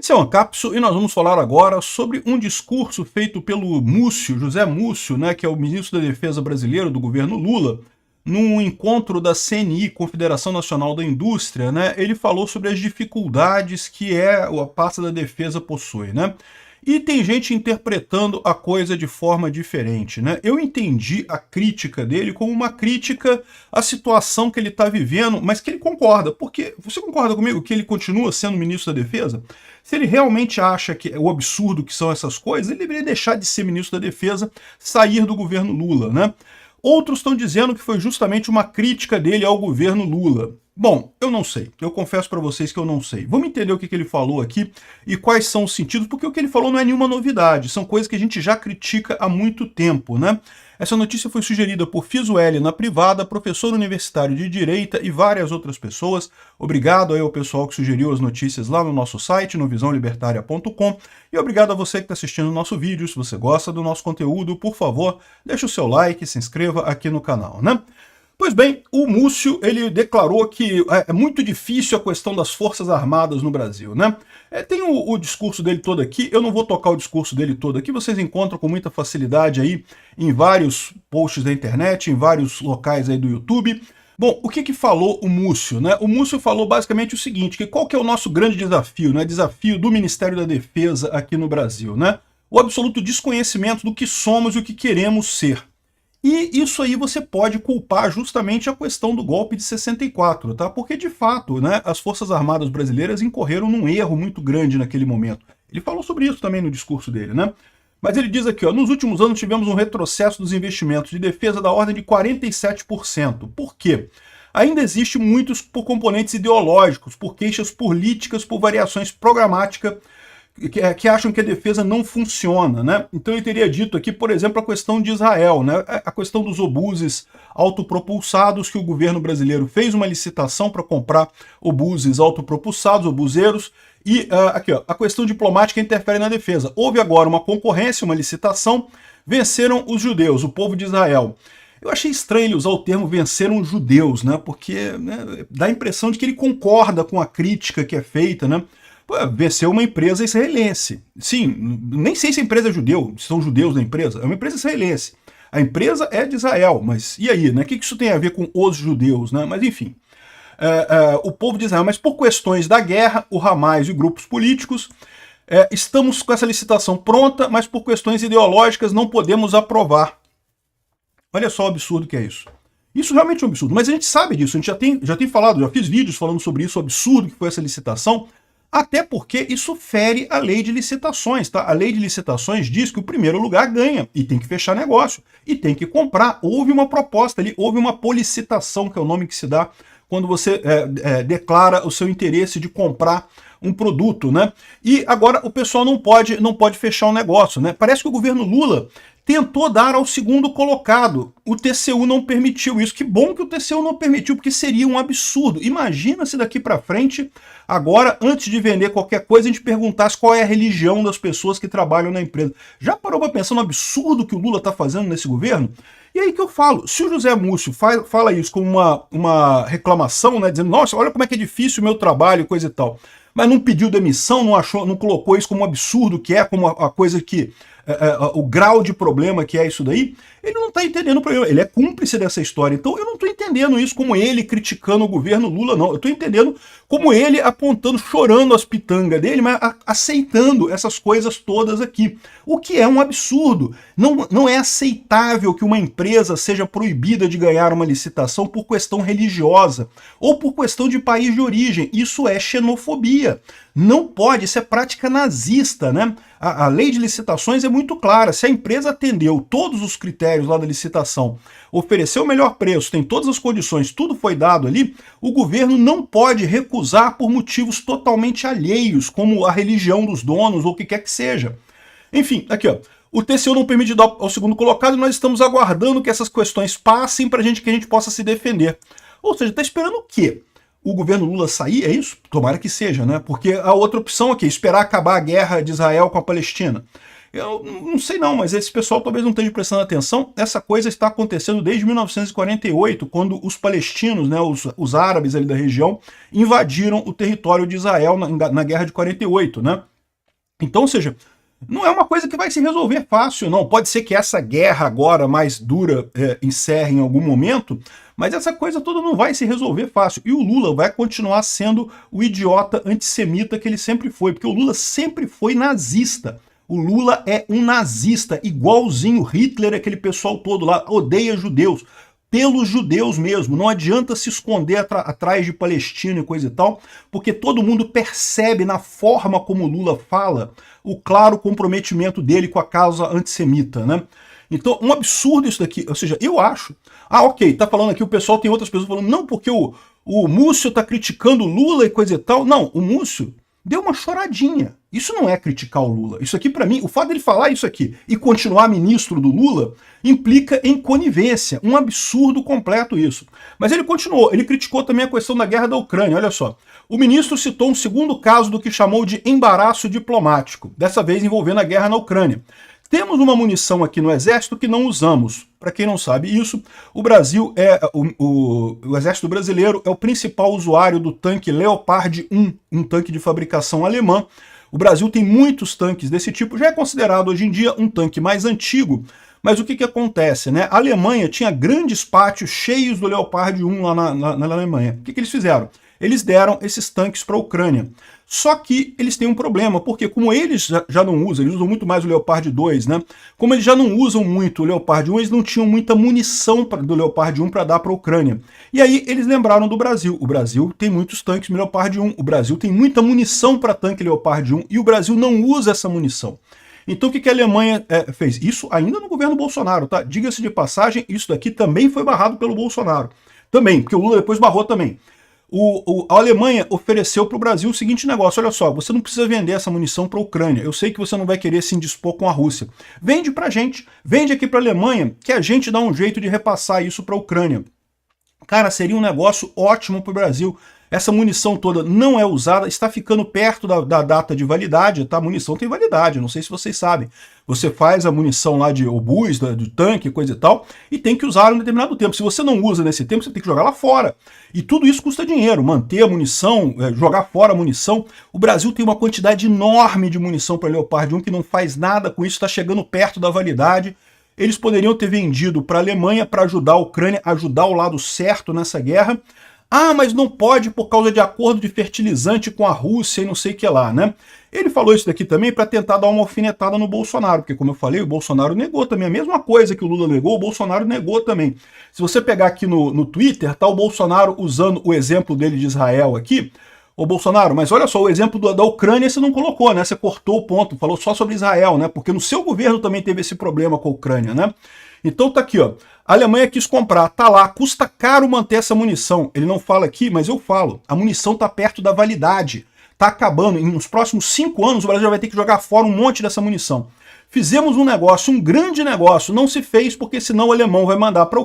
Esse é o Ancapso e nós vamos falar agora sobre um discurso feito pelo Múcio, José Múcio, né, que é o ministro da Defesa brasileiro do governo Lula, num encontro da CNI, Confederação Nacional da Indústria, né, ele falou sobre as dificuldades que a pasta da defesa possui, né? E tem gente interpretando a coisa de forma diferente, né? Eu entendi a crítica dele como uma crítica à situação que ele está vivendo, mas que ele concorda. Porque você concorda comigo que ele continua sendo ministro da Defesa? Se ele realmente acha que é o absurdo que são essas coisas, ele deveria deixar de ser ministro da Defesa, sair do governo Lula, né? Outros estão dizendo que foi justamente uma crítica dele ao governo Lula. Bom, eu não sei. Eu confesso para vocês que eu não sei. Vamos entender o que ele falou aqui e quais são os sentidos, porque o que ele falou não é nenhuma novidade. São coisas que a gente já critica há muito tempo, né? Essa notícia foi sugerida por Fisueli na privada, professor universitário de Direita e várias outras pessoas. Obrigado aí ao pessoal que sugeriu as notícias lá no nosso site, no visãolibertaria.com. E obrigado a você que está assistindo o nosso vídeo. Se você gosta do nosso conteúdo, por favor, deixe o seu like e se inscreva aqui no canal, né? Pois bem, o Múcio, ele declarou que é muito difícil a questão das Forças Armadas no Brasil, né? Tem o discurso dele todo aqui, eu não vou tocar o discurso dele todo aqui, vocês encontram com muita facilidade aí em vários posts da internet, em vários locais aí do YouTube. Bom, o que falou o Múcio, né? O Múcio falou basicamente o seguinte, que qual que é o nosso grande desafio, né? Desafio do Ministério da Defesa aqui no Brasil, né? O absoluto desconhecimento do que somos e o que queremos ser. E isso aí você pode culpar justamente a questão do golpe de 64, tá? Porque, de fato, né, as Forças Armadas brasileiras incorreram num erro muito grande naquele momento. Ele falou sobre isso também no discurso dele, né? Mas ele diz aqui, ó, nos últimos anos tivemos um retrocesso dos investimentos de defesa da ordem de 47%. Por quê? Ainda existe muitos por componentes ideológicos, por queixas políticas, por variações programáticas, que acham que a defesa não funciona, né? Então ele teria dito aqui, por exemplo, a questão de Israel, né? A questão dos obuses autopropulsados, que o governo brasileiro fez uma licitação para comprar obuses autopropulsados, obuseiros, e aqui, ó, a questão diplomática interfere na defesa. Houve agora uma concorrência, uma licitação, venceram os judeus, o povo de Israel. Eu achei estranho ele usar o termo venceram os judeus, né? Porque né, dá a impressão de que ele concorda com a crítica que é feita, né? Venceu uma empresa israelense. Sim, nem sei se a empresa é judeu, se são judeus na empresa, é uma empresa israelense. A empresa é de Israel, mas e aí, né? O que isso tem a ver com os judeus, né? Mas enfim, o povo de Israel, mas por questões da guerra, o Hamas e grupos políticos, estamos com essa licitação pronta, mas por questões ideológicas não podemos aprovar. Olha só o absurdo que é isso. Isso realmente é um absurdo, mas a gente sabe disso, a gente já tem falado, já fiz vídeos falando sobre isso, o absurdo que foi essa licitação. Até porque isso fere a lei de licitações, tá? A lei de licitações diz que o primeiro lugar ganha e tem que fechar negócio e tem que comprar. Houve uma proposta ali, houve uma policitação, que é o nome que se dá quando você declara o seu interesse de comprar um produto, né? E agora o pessoal não pode fechar o negócio, né? Parece que o governo Lula tentou dar ao segundo colocado. O TCU não permitiu isso. Que bom que o TCU não permitiu, porque seria um absurdo. Imagina se daqui para frente, agora, antes de vender qualquer coisa, a gente perguntasse qual é a religião das pessoas que trabalham na empresa. Já parou para pensar no absurdo que o Lula está fazendo nesse governo? E aí que eu falo, se o José Múcio fala isso como uma reclamação, né, dizendo, nossa, olha como é que é difícil o meu trabalho, coisa e tal, mas não pediu demissão, não colocou isso como um absurdo que é, como a coisa que o grau de problema que é isso daí, ele não está entendendo o problema, ele é cúmplice dessa história. Então eu não estou entendendo isso como ele criticando o governo Lula, não. Eu estou entendendo como ele apontando, chorando as pitangas dele, mas aceitando essas coisas todas aqui. O que é um absurdo. Não é aceitável que uma empresa seja proibida de ganhar uma licitação por questão religiosa ou por questão de país de origem. Isso é xenofobia. Não pode, isso é prática nazista, né? A lei de licitações é muito clara. Se a empresa atendeu todos os critérios lá da licitação, ofereceu o melhor preço, tem todas as condições, tudo foi dado ali, o governo não pode recusar por motivos totalmente alheios, como a religião dos donos ou o que quer que seja. Enfim, aqui ó, o TCU não permite dar ao segundo colocado e nós estamos aguardando que essas questões passem para que a gente possa se defender. Ou seja, está esperando o quê? O governo Lula sair, é isso? Tomara que seja, né? Porque a outra opção aqui, esperar acabar a guerra de Israel com a Palestina. Eu não sei não, mas esse pessoal talvez não esteja prestando atenção. Essa coisa está acontecendo desde 1948, quando os palestinos, né, os árabes ali da região, invadiram o território de Israel na guerra de 48, né? Então, ou seja, não é uma coisa que vai se resolver fácil, não. Pode ser que essa guerra agora mais dura encerre em algum momento, mas essa coisa toda não vai se resolver fácil. E o Lula vai continuar sendo o idiota antissemita que ele sempre foi, porque o Lula sempre foi nazista. O Lula é um nazista, igualzinho Hitler, aquele pessoal todo lá, odeia judeus. Pelos judeus mesmo, não adianta se esconder atrás de Palestina e coisa e tal, porque todo mundo percebe na forma como o Lula fala o claro comprometimento dele com a causa antissemita, né? Então, um absurdo isso daqui, ou seja, eu acho... Ah, ok, tá falando aqui, o pessoal tem outras pessoas falando, não, porque o Múcio tá criticando o Lula e coisa e tal. Não, o Múcio deu uma choradinha. Isso não é criticar o Lula. Isso aqui, para mim, o fato dele falar isso aqui e continuar ministro do Lula implica em conivência. Um absurdo completo isso. Mas ele continuou. Ele criticou também a questão da guerra da Ucrânia. Olha só. O ministro citou um segundo caso do que chamou de embaraço diplomático, dessa vez envolvendo a guerra na Ucrânia. Temos uma munição aqui no Exército que não usamos. Para quem não sabe isso, o Brasil o Exército Brasileiro é o principal usuário do tanque Leopard 1, um tanque de fabricação alemã. O Brasil tem muitos tanques desse tipo, já é considerado hoje em dia um tanque mais antigo, mas o que acontece, né? A Alemanha tinha grandes pátios cheios do Leopard 1 lá na Alemanha. O que eles fizeram? Eles deram esses tanques para a Ucrânia. Só que eles têm um problema, porque como eles já não usam, eles usam muito mais o Leopard 2, né? Como eles já não usam muito o Leopard 1, eles não tinham muita munição do Leopard 1 para dar para a Ucrânia. E aí eles lembraram do Brasil. O Brasil tem muitos tanques Leopard 1, o Brasil tem muita munição para tanque Leopard 1 e o Brasil não usa essa munição. Então o que a Alemanha fez? Isso ainda no governo Bolsonaro, tá? Diga-se de passagem, isso daqui também foi barrado pelo Bolsonaro. Também, porque o Lula depois barrou também. A Alemanha ofereceu para o Brasil o seguinte negócio, olha só, você não precisa vender essa munição para a Ucrânia, eu sei que você não vai querer se indispor com a Rússia, vende para a gente, vende aqui para a Alemanha, que a gente dá um jeito de repassar isso para a Ucrânia. Cara, seria um negócio ótimo para o Brasil. Essa munição toda não é usada, está ficando perto da data de validade, tá? A munição tem validade, não sei se vocês sabem. Você faz a munição lá de obus, do tanque, coisa e tal, e tem que usar em um determinado tempo. Se você não usa nesse tempo, você tem que jogar lá fora. E tudo isso custa dinheiro, manter a munição, jogar fora a munição. O Brasil tem uma quantidade enorme de munição para Leopard 1 que não faz nada com isso, está chegando perto da validade. Eles poderiam ter vendido para a Alemanha para ajudar a Ucrânia, ajudar o lado certo nessa guerra. Ah, mas não pode por causa de acordo de fertilizante com a Rússia e não sei o que lá, né? Ele falou isso daqui também para tentar dar uma alfinetada no Bolsonaro, porque como eu falei, o Bolsonaro negou também. A mesma coisa que o Lula negou, o Bolsonaro negou também. Se você pegar aqui no Twitter, tá o Bolsonaro usando o exemplo dele de Israel aqui. Ô Bolsonaro, mas olha só, o exemplo da Ucrânia você não colocou, né? Você cortou o ponto, falou só sobre Israel, né? Porque no seu governo também teve esse problema com a Ucrânia, né? Então tá aqui, ó. A Alemanha quis comprar, tá lá, custa caro manter essa munição. Ele não fala aqui, mas eu falo. A munição tá perto da validade. Tá acabando. Nos próximos 5 anos o Brasil já vai ter que jogar fora um monte dessa munição. Fizemos um negócio, um grande negócio. Não se fez porque senão o alemão vai mandar para a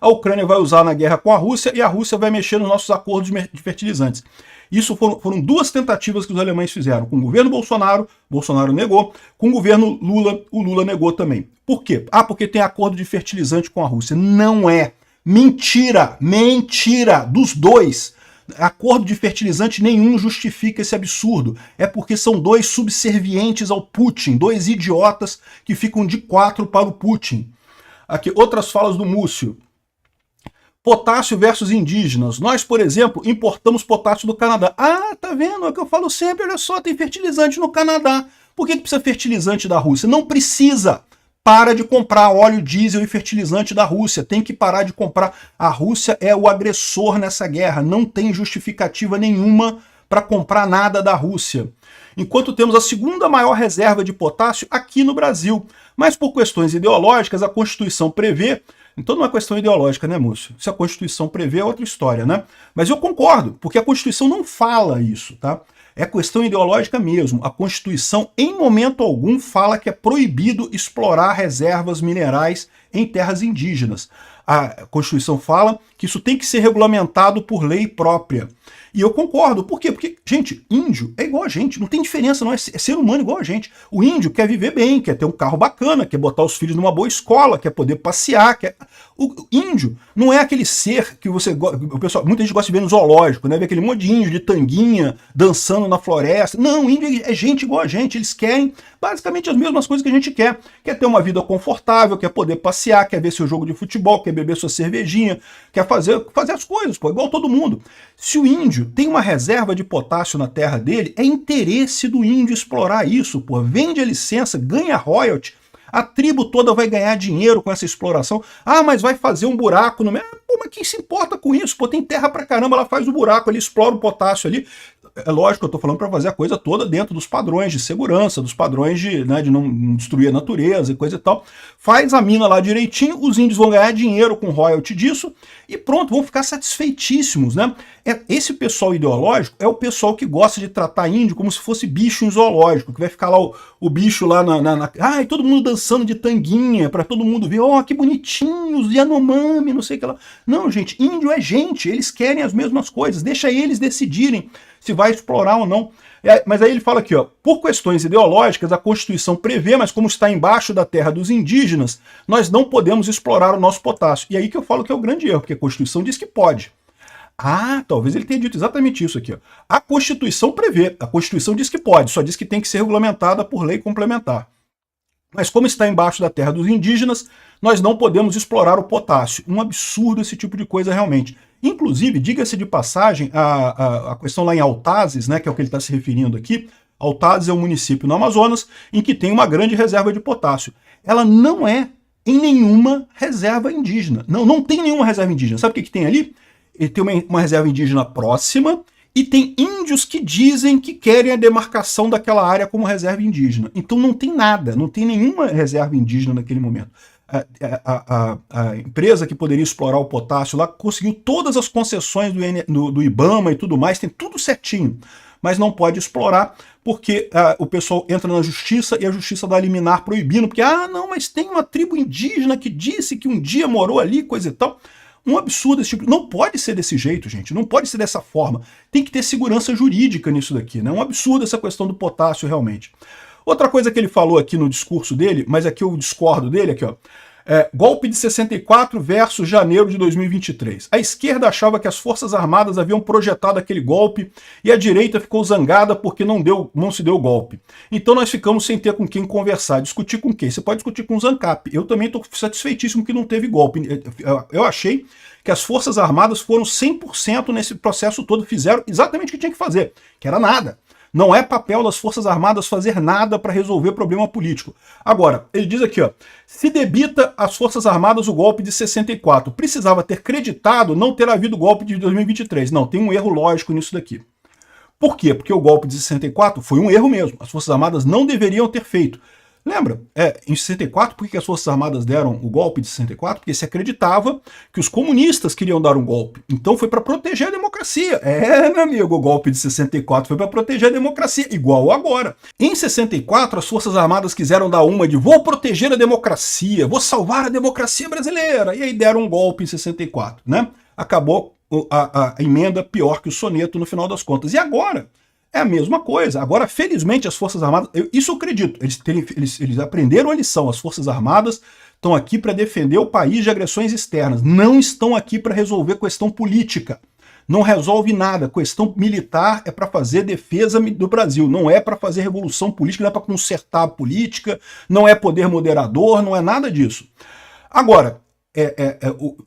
Ucrânia vai usar na guerra com a Rússia e a Rússia vai mexer nos nossos acordos de fertilizantes. Isso foram 2 tentativas que os alemães fizeram. Com o governo Bolsonaro, Bolsonaro negou. Com o governo Lula, o Lula negou também. Por quê? Ah, porque tem acordo de fertilizante com a Rússia. Não é. Mentira! Mentira! Dos dois. Acordo de fertilizante nenhum justifica esse absurdo. É porque são 2 subservientes ao Putin, 2 idiotas que ficam de 4 para o Putin. Aqui, outras falas do Múcio. Potássio versus indígenas. Nós, por exemplo, importamos potássio do Canadá. Ah, tá vendo? É o que eu falo sempre, olha só, tem fertilizante no Canadá. Por que precisa fertilizante da Rússia? Não precisa. Para de comprar óleo diesel e fertilizante da Rússia. Tem que parar de comprar. A Rússia é o agressor nessa guerra. Não tem justificativa nenhuma para comprar nada da Rússia. Enquanto temos a segunda maior reserva de potássio aqui no Brasil. Mas por questões ideológicas, a Constituição prevê. Então não é questão ideológica, né, Múcio? Se a Constituição prevê, é outra história, né? Mas eu concordo, porque a Constituição não fala isso, tá? É questão ideológica mesmo. A Constituição, em momento algum, fala que é proibido explorar reservas minerais em terras indígenas. A Constituição fala que isso tem que ser regulamentado por lei própria. E eu concordo. Por quê? Porque, gente, índio é igual a gente, não tem diferença, não é ser humano igual a gente. O índio quer viver bem, quer ter um carro bacana, quer botar os filhos numa boa escola, quer poder passear. O índio não é aquele ser que o pessoal, muita gente gosta de ver no zoológico, né? Ver aquele monte de índio de tanguinha dançando na floresta. Não, o índio é gente igual a gente. Eles querem basicamente as mesmas coisas que a gente quer. Quer ter uma vida confortável, quer poder passear, quer ver seu jogo de futebol, quer beber sua cervejinha, quer fazer as coisas, pô, igual todo mundo. Se o índio tem uma reserva de potássio na terra dele, é interesse do índio explorar isso, pô. Vende a licença, ganha royalty, a tribo toda vai ganhar dinheiro com essa exploração. Ah, mas vai fazer um buraco no meio. Pô, mas quem se importa com isso? Pô, tem terra pra caramba, ela faz o buraco ali, explora o potássio ali. É lógico que eu tô falando para fazer a coisa toda dentro dos padrões de segurança, dos padrões de não destruir a natureza e coisa e tal. Faz a mina lá direitinho, os índios vão ganhar dinheiro com royalty disso e pronto, vão ficar satisfeitíssimos, né? Esse pessoal ideológico é o pessoal que gosta de tratar índio como se fosse bicho em zoológico, que vai ficar lá o bicho lá ai, todo mundo dançando de tanguinha, para todo mundo ver, ó, que bonitinhos, Yanomami, não sei o que lá. Não, gente, índio é gente, eles querem as mesmas coisas, deixa eles decidirem se vai explorar ou não. Mas aí ele fala aqui, ó, por questões ideológicas, a Constituição prevê, mas como está embaixo da terra dos indígenas, nós não podemos explorar o nosso potássio. E aí que eu falo que é o grande erro, porque a Constituição diz que pode. Ah, talvez ele tenha dito exatamente isso aqui, ó. A Constituição prevê, a Constituição diz que pode, só diz que tem que ser regulamentada por lei complementar. Mas como está embaixo da terra dos indígenas, nós não podemos explorar o potássio. Um absurdo esse tipo de coisa realmente. Inclusive, diga-se de passagem, a questão lá em Altazes, né, que é o que ele está se referindo aqui, Altazes é um município no Amazonas em que tem uma grande reserva de potássio. Ela não é em nenhuma reserva indígena. Não tem nenhuma reserva indígena. Sabe o que tem ali? Ele tem uma reserva indígena próxima e tem índios que dizem que querem a demarcação daquela área como reserva indígena. Então não tem nada, não tem nenhuma reserva indígena naquele momento. A empresa que poderia explorar o potássio lá conseguiu todas as concessões do IBAMA e tudo mais, tem tudo certinho, mas não pode explorar porque o pessoal entra na justiça e a justiça dá liminar proibindo, porque, não, mas tem uma tribo indígena que disse que um dia morou ali, coisa e tal. Um absurdo esse tipo. Não pode ser desse jeito, gente. Não pode ser dessa forma. Tem que ter segurança jurídica nisso daqui, né? É um absurdo essa questão do potássio, realmente. Outra coisa que ele falou aqui no discurso dele, mas aqui eu discordo dele, aqui, ó. Golpe de 64 versus janeiro de 2023. A esquerda achava que as Forças Armadas haviam projetado aquele golpe e a direita ficou zangada porque não se deu o golpe. Então nós ficamos sem ter com quem conversar. Discutir com quem? Você pode discutir com o Zancap. Eu também estou satisfeitíssimo que não teve golpe. Eu achei que as Forças Armadas foram 100% nesse processo todo, fizeram exatamente o que tinha que fazer, que era nada. Não é papel das Forças Armadas fazer nada para resolver problema político. Agora, ele diz aqui, ó, se debita às Forças Armadas o golpe de 64. Precisava ter creditado não ter havido golpe de 2023. Não, tem um erro lógico nisso daqui. Por quê? Porque o golpe de 64 foi um erro mesmo. As Forças Armadas não deveriam ter feito. Lembra? Em 64, por que as Forças Armadas deram o golpe de 64? Porque se acreditava que os comunistas queriam dar um golpe. Então foi para proteger a democracia. Meu amigo, o golpe de 64 foi para proteger a democracia, igual agora. Em 64, as Forças Armadas quiseram dar uma de vou proteger a democracia, vou salvar a democracia brasileira. E aí deram um golpe em 64, né? Acabou a emenda pior que o soneto no final das contas. E agora? É a mesma coisa. Agora, felizmente, as Forças Armadas... Isso eu acredito. Eles aprenderam a lição. As Forças Armadas estão aqui para defender o país de agressões externas. Não estão aqui para resolver questão política. Não resolve nada. Questão militar é para fazer defesa do Brasil. Não é para fazer revolução política, não é para consertar a política, não é poder moderador, não é nada disso. Agora...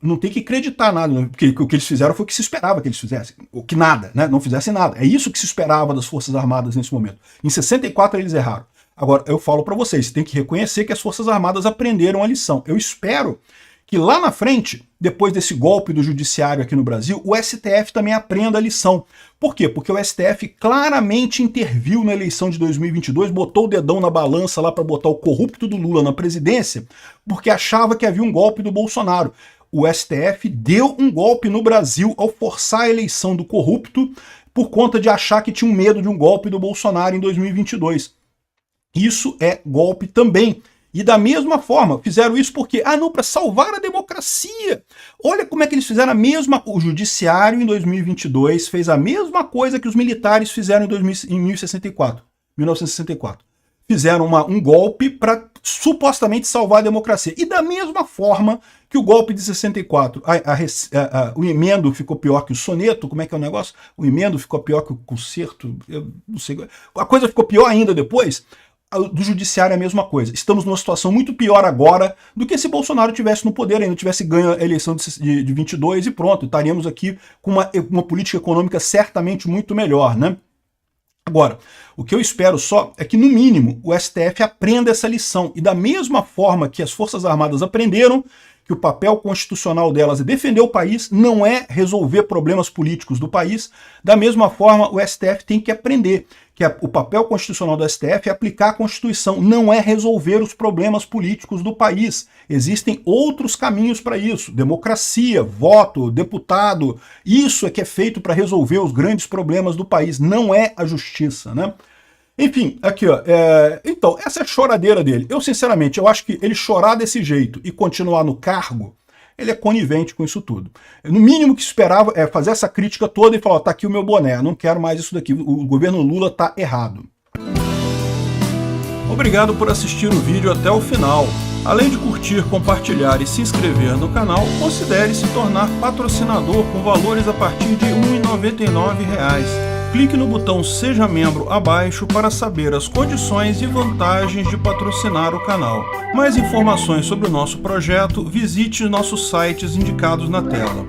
não tem que acreditar nada, né? Porque o que eles fizeram foi o que se esperava que eles fizessem, o que nada, né? Não fizessem nada. É isso que se esperava das Forças Armadas nesse momento. Em 64 eles erraram. Agora, eu falo para vocês, tem que reconhecer que as Forças Armadas aprenderam a lição. Eu espero que lá na frente, depois desse golpe do judiciário aqui no Brasil, o STF também aprenda a lição. Por quê? Porque o STF claramente interviu na eleição de 2022, botou o dedão na balança lá para botar o corrupto do Lula na presidência, porque achava que havia um golpe do Bolsonaro. O STF deu um golpe no Brasil ao forçar a eleição do corrupto por conta de achar que tinha um medo de um golpe do Bolsonaro em 2022. Isso é golpe também. E da mesma forma, fizeram isso porque, não, para salvar a democracia. Olha como é que eles fizeram a mesma coisa. O judiciário em 2022 fez a mesma coisa que os militares fizeram em 1964. Fizeram um golpe para supostamente salvar a democracia. E da mesma forma que o golpe de 64, o emendo ficou pior que o soneto, como é que é o negócio? O emendo ficou pior que o concerto, eu não sei. A coisa ficou pior ainda depois. Do judiciário é a mesma coisa. Estamos numa situação muito pior agora do que se Bolsonaro tivesse no poder ainda, tivesse ganho a eleição de 22 e pronto, estaríamos aqui com uma política econômica certamente muito melhor, né? Agora, o que eu espero só é que, no mínimo, o STF aprenda essa lição e da mesma forma que as Forças Armadas aprenderam que o papel constitucional delas é defender o país, não é resolver problemas políticos do país, da mesma forma o STF tem que aprender que o papel constitucional do STF é aplicar a Constituição, não é resolver os problemas políticos do país. Existem outros caminhos para isso, democracia, voto, deputado, isso é que é feito para resolver os grandes problemas do país, não é a justiça, né? Enfim, aqui ó, então, essa é a choradeira dele. Eu, sinceramente, eu acho que ele chorar desse jeito e continuar no cargo, ele é conivente com isso tudo. No mínimo que esperava é fazer essa crítica toda e falar, tá aqui o meu boné, não quero mais isso daqui, o governo Lula tá errado. Obrigado por assistir o vídeo até o final. Além de curtir, compartilhar e se inscrever no canal, considere se tornar patrocinador com valores a partir de R$ 1,99. Clique no botão Seja Membro abaixo para saber as condições e vantagens de patrocinar o canal. Mais informações sobre o nosso projeto, visite nossos sites indicados na tela.